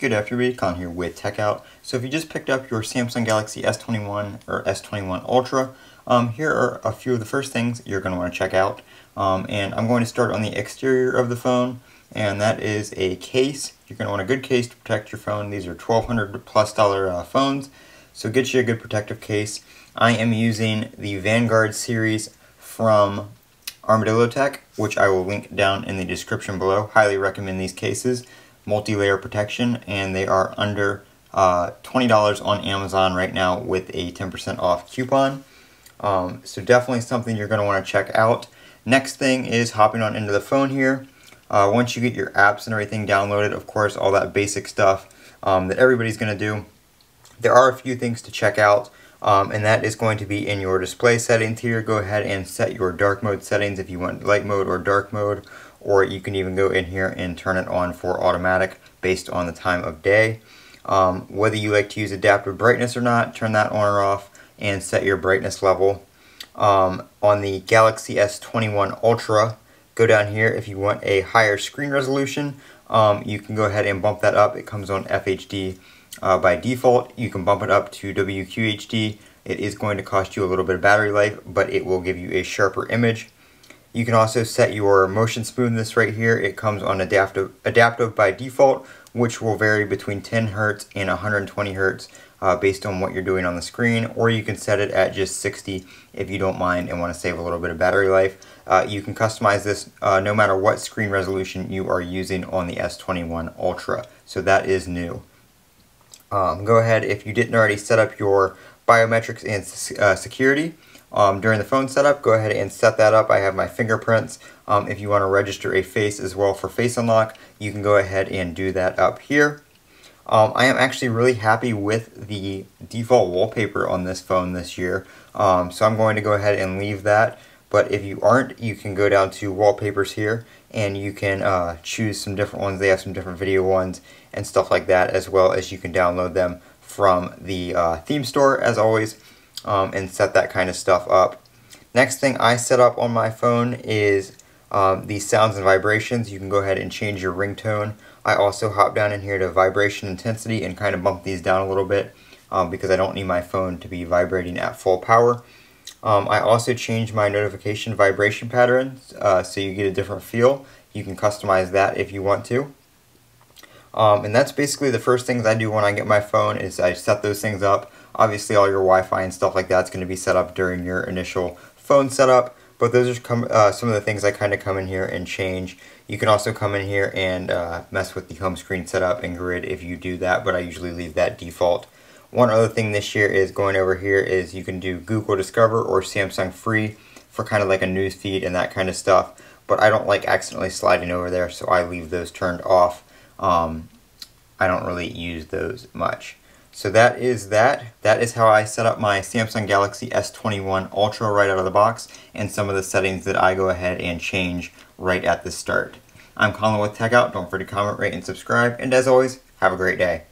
Good afternoon, Colin here with Techout. So if you just picked up your Samsung Galaxy S21 or S21 Ultra, here are a few of the first things you're going to want to check out. And I'm going to start on the exterior of the phone, and that is a case. You're going to want a good case to protect your phone. These are $1,200+ phones, so get you a good protective case. I am using the Vanguard series from Armadillo Tech, which I will link down in the description below. Highly recommend these cases. Multi-layer protection, and they are under $20 on Amazon right now with a 10% off coupon. So definitely something you're going to want to check out. Next thing is hopping on into the phone here. Once you get your apps and everything downloaded, of course, all that basic stuff that everybody's going to do, there are a few things to check out. And that is going to be in your display settings here. Go ahead and set your dark mode settings if you want light mode or dark mode, or you can even go in here and turn it on for automatic based on the time of day. Whether you like to use adaptive brightness or not, turn that on or off and set your brightness level. On the Galaxy S21 Ultra, go down here if you want a higher screen resolution. You can go ahead and bump that up. It comes on FHD. By default, you can bump it up to WQHD. It is going to cost you a little bit of battery life, but it will give you a sharper image. You can also set your motion smoothness right here. It comes on adaptive by default, which will vary between 10 Hz and 120 Hz based on what you're doing on the screen, or you can set it at just 60 if you don't mind and want to save a little bit of battery life. You can customize this no matter what screen resolution you are using on the S21 Ultra, so that is new. Go ahead, if you didn't already set up your biometrics and security during the phone setup, go ahead and set that up. I have my fingerprints. If you want to register a face as well for face unlock, you can go ahead and do that up here. I am actually really happy with the default wallpaper on this phone this year, so I'm going to go ahead and leave that. But if you aren't, you can go down to wallpapers here and you can choose some different ones. They have some different video ones and stuff like that, as well as you can download them from the theme store as always, and set that kind of stuff up. Next thing I set up on my phone is the sounds and vibrations. You can go ahead and change your ringtone. I also hop down in here to vibration intensity and kind of bump these down a little bit because I don't need my phone to be vibrating at full power. I also changed my notification vibration patterns so you get a different feel. You can customize that if you want to. And that's basically the first things I do when I get my phone is I set those things up. Obviously all your Wi-Fi and stuff like that's going to be set up during your initial phone setup, but those are some of the things I kind of come in here and change. You can also come in here and mess with the home screen setup and grid if you do that, but I usually leave that default. One other thing this year is going over here is you can do Google Discover or Samsung Free for kind of like a news feed and that kind of stuff, but I don't like accidentally sliding over there, so I leave those turned off. I don't really use those much. So that is that. That is how I set up my Samsung Galaxy S21 Ultra right out of the box, and some of the settings that I go ahead and change right at the start. I'm Colin with Techout. Don't forget to comment, rate, and subscribe, and as always, have a great day.